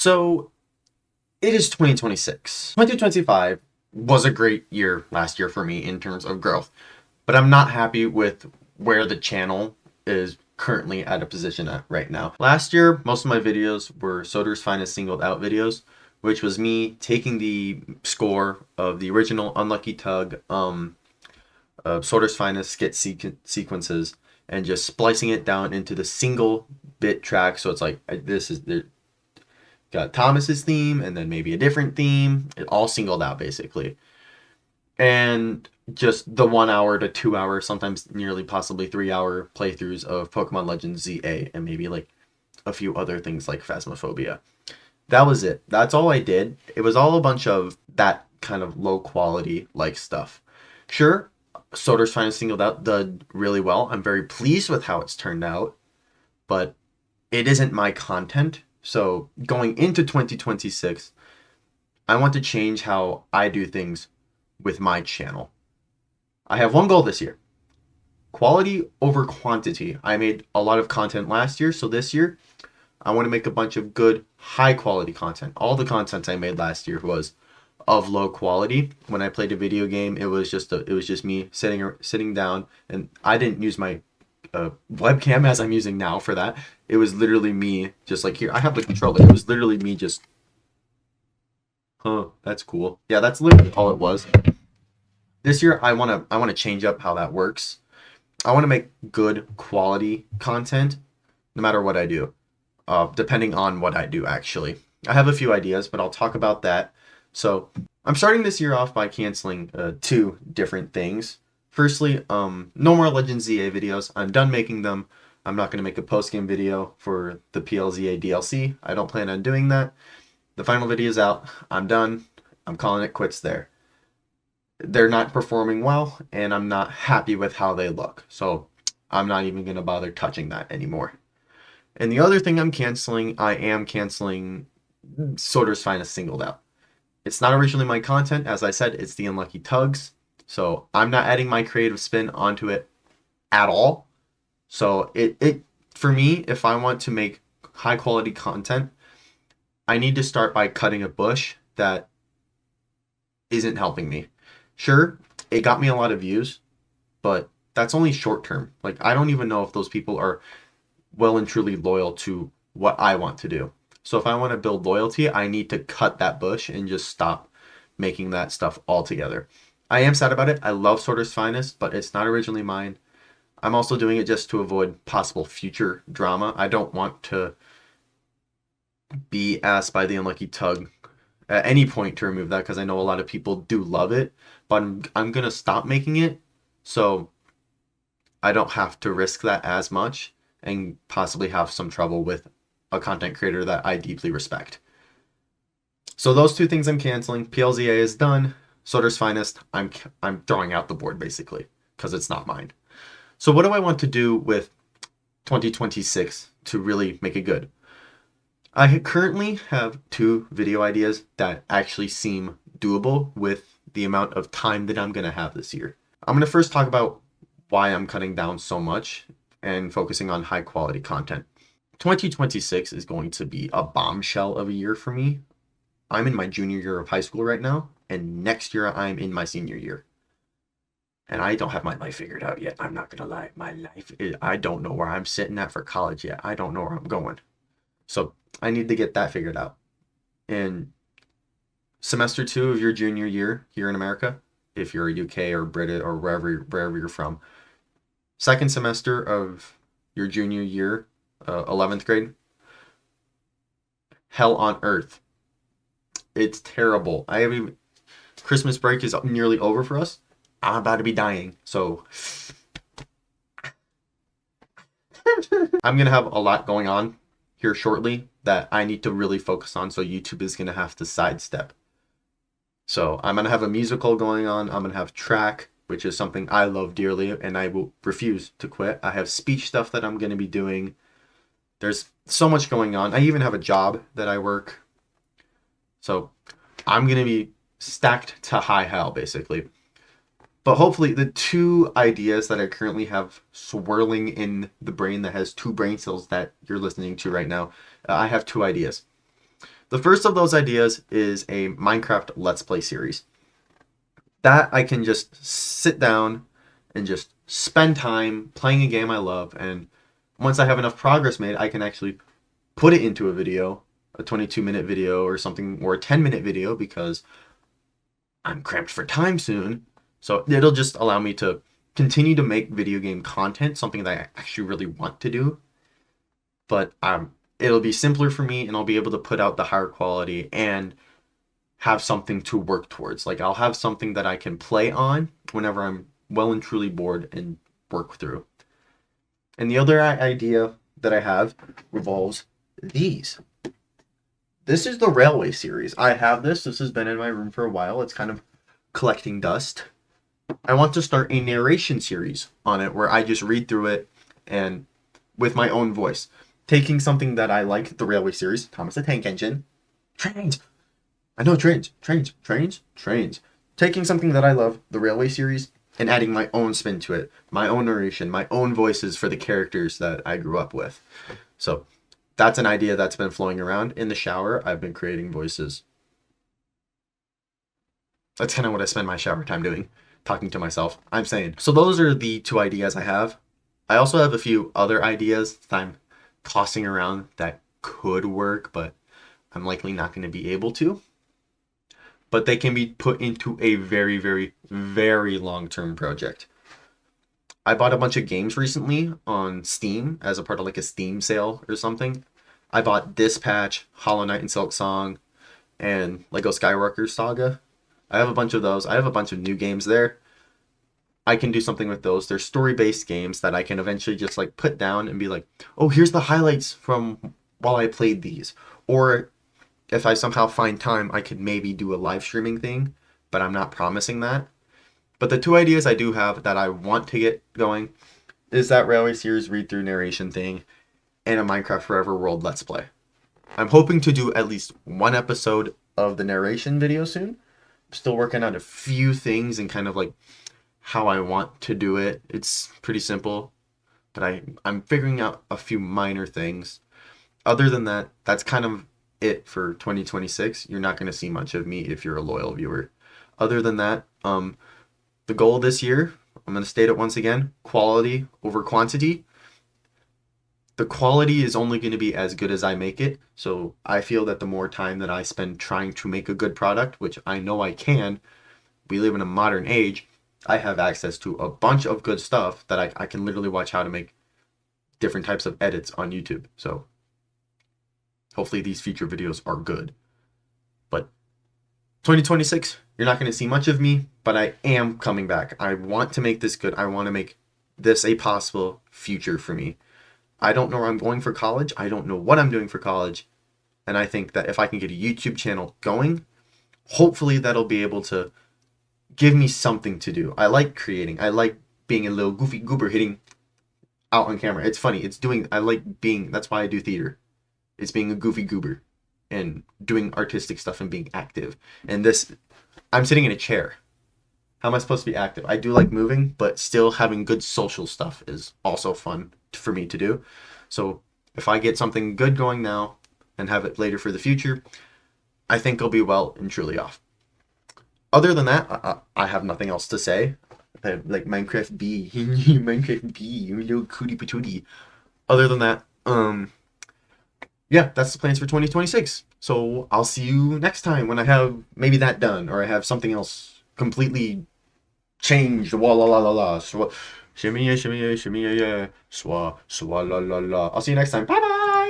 So it is 2026. 2025 was a great year last year for me in terms of growth, but I'm not happy with where the channel is currently at a position at right now. Last year, most of my videos were Soder's Finest Singled Out videos, which was me taking the score of the original Unlucky Tug, Soder's Finest skit sequences and just splicing it down into the single bit track. So it's like, this is the got Thomas's theme and then maybe a different theme, it all singled out basically. And just the 1 hour to 2 hour, sometimes nearly possibly 3 hour playthroughs of Pokemon Legends ZA and maybe like a few other things like Phasmophobia. That was it. That's all I did. It was all a bunch of that kind of low quality like stuff. Sure, Soder's Finest Singled Out did really well. I'm very pleased with how it's turned out, but it isn't my content. So going into 2026, I want to change how I do things with my channel. I have one goal this year. Quality over quantity. I made a lot of content last year, so this year I want to make a bunch of good, high quality content. All the content I made last year was of low quality. When I played a video game, it was just me sitting down, and I didn't use my webcam as I'm using now for that. It was literally me, just like here. I have the controller. It was literally me just, that's cool. Yeah, that's literally all it was. This year, I wanna change up how that works. I want to make good quality content, no matter what I do. Depending on what I do, actually. I have a few ideas, but I'll talk about that. So I'm starting this year off by canceling 2 different things. Firstly, no more Legends ZA videos. I'm done making them. I'm not going to make a post-game video for the PLZA DLC. I don't plan on doing that. The final video is out. I'm done. I'm calling it quits there. They're not performing well, and I'm not happy with how they look. So I'm not even going to bother touching that anymore. And the other thing I am canceling Soder's Finest Singled Out. It's not originally my content. As I said, it's the Unlucky Tugs. So I'm not adding my creative spin onto it at all. So it for me, if I want to make high quality content, I need to start by cutting a bush that isn't helping me. Sure, it got me a lot of views, but that's only short term. Like, I don't even know if those people are well and truly loyal to what I want to do. So if I want to build loyalty, I need to cut that bush and just stop making that stuff altogether. I am sad about it. I love Soder's Finest, but it's not originally mine. I'm also doing it just to avoid possible future drama. I don't want to be asked by the Unlucky Tug at any point to remove that, because I know a lot of people do love it, but I'm going to stop making it so I don't have to risk that as much and possibly have some trouble with a content creator that I deeply respect. So those 2 things I'm canceling. PLZA is done. Soder's Finest, I'm throwing out the board basically because it's not mine. So what do I want to do with 2026 to really make it good? I currently have 2 video ideas that actually seem doable with the amount of time that I'm going to have this year. I'm going to first talk about why I'm cutting down so much and focusing on high quality content. 2026 is going to be a bombshell of a year for me. I'm in my junior year of high school right now, and next year I'm in my senior year. And I don't have my life figured out yet. I'm not going to lie. I don't know where I'm sitting at for college yet. I don't know where I'm going. So I need to get that figured out. In semester 2 of your junior year here in America, if you're a UK or British or wherever you're from, second semester of your junior year, 11th grade, hell on earth. It's terrible. Christmas break is nearly over for us. I'm about to be dying, so I'm going to have a lot going on here shortly that I need to really focus on, so YouTube is going to have to sidestep. So I'm going to have a musical going on. I'm going to have track, which is something I love dearly, and I will refuse to quit. I have speech stuff that I'm going to be doing. There's so much going on. I even have a job that I work. So I'm going to be stacked to high hell, basically. But hopefully the 2 ideas that I currently have swirling in the brain that has 2 brain cells that you're listening to right now, I have 2 ideas. The first of those ideas is a Minecraft Let's Play series. That I can just sit down and just spend time playing a game I love, and once I have enough progress made, I can actually put it into a video, a 22-minute video or something, or a 10-minute video, because I'm cramped for time soon. So it'll just allow me to continue to make video game content, something that I actually really want to do. But it'll be simpler for me, and I'll be able to put out the higher quality and have something to work towards. Like, I'll have something that I can play on whenever I'm well and truly bored and work through. And the other idea that I have revolves these. This is the Railway series. I have this. This has been in my room for a while. It's kind of collecting dust. I want to start a narration series on it where I just read through it and with my own voice. Taking something that I like, the Railway series, Thomas the Tank Engine. Trains! I know, trains. Taking something that I love, the Railway series, and adding my own spin to it. My own narration, my own voices for the characters that I grew up with. So that's an idea that's been flowing around. In the shower, I've been creating voices. That's kind of what I spend my shower time doing, talking to myself. I'm saying. So those are the two ideas I have. I also have a few other ideas that I'm tossing around that could work, but I'm likely not going to be able to. But they can be put into a very, very, very long-term project. I bought a bunch of games recently on Steam as a part of like a Steam sale or something. I bought Dispatch, Hollow Knight and Silksong, and Lego Skywalker Saga. I have a bunch of those. I have a bunch of new games there. I can do something with those. They're story-based games that I can eventually just like put down and be like, oh, here's the highlights from while I played these. Or if I somehow find time, I could maybe do a live streaming thing, but I'm not promising that. But the two ideas I do have that I want to get going is that Railway series read-through narration thing and a Minecraft Forever World Let's Play. I'm hoping to do at least one episode of the narration video soon. I'm still working on a few things and kind of like how I want to do it. It's pretty simple, but I'm figuring out a few minor things. Other than that, that's kind of it for 2026. You're not going to see much of me if you're a loyal viewer. Other than that, the goal this year, I'm going to state it once again, quality over quantity. The quality is only going to be as good as I make it. So I feel that the more time that I spend trying to make a good product, which I know I can, we live in a modern age, I have access to a bunch of good stuff that I can literally watch how to make different types of edits on YouTube. So hopefully these future videos are good. But 2026, you're not going to see much of me, but I am coming back. I want to make this good. I want to make this a possible future for me. I don't know where I'm going for college. I don't know what I'm doing for college. And I think that if I can get a YouTube channel going, hopefully that'll be able to give me something to do. I like creating. I like being a little goofy goober hitting out on camera. It's funny. I like being, that's why I do theater. It's being a goofy goober and doing artistic stuff and being active. And this, I'm sitting in a chair. How am I supposed to be active? I do like moving, but still having good social stuff is also fun for me to do. So if I get something good going now and have it later for the future, I think I'll be well and truly off. Other than that, I have nothing else to say. Like Minecraft B, Minecraft B, you little cootie patootie. Other than that, yeah, that's the plans for 2026. So I'll see you next time when I have maybe that done, or I have something else completely changed. Wah la la la la. Shimmy yeah, shimmy yeah, shimmy yeah, yeah. Swa la la la. I'll see you next time. Bye bye.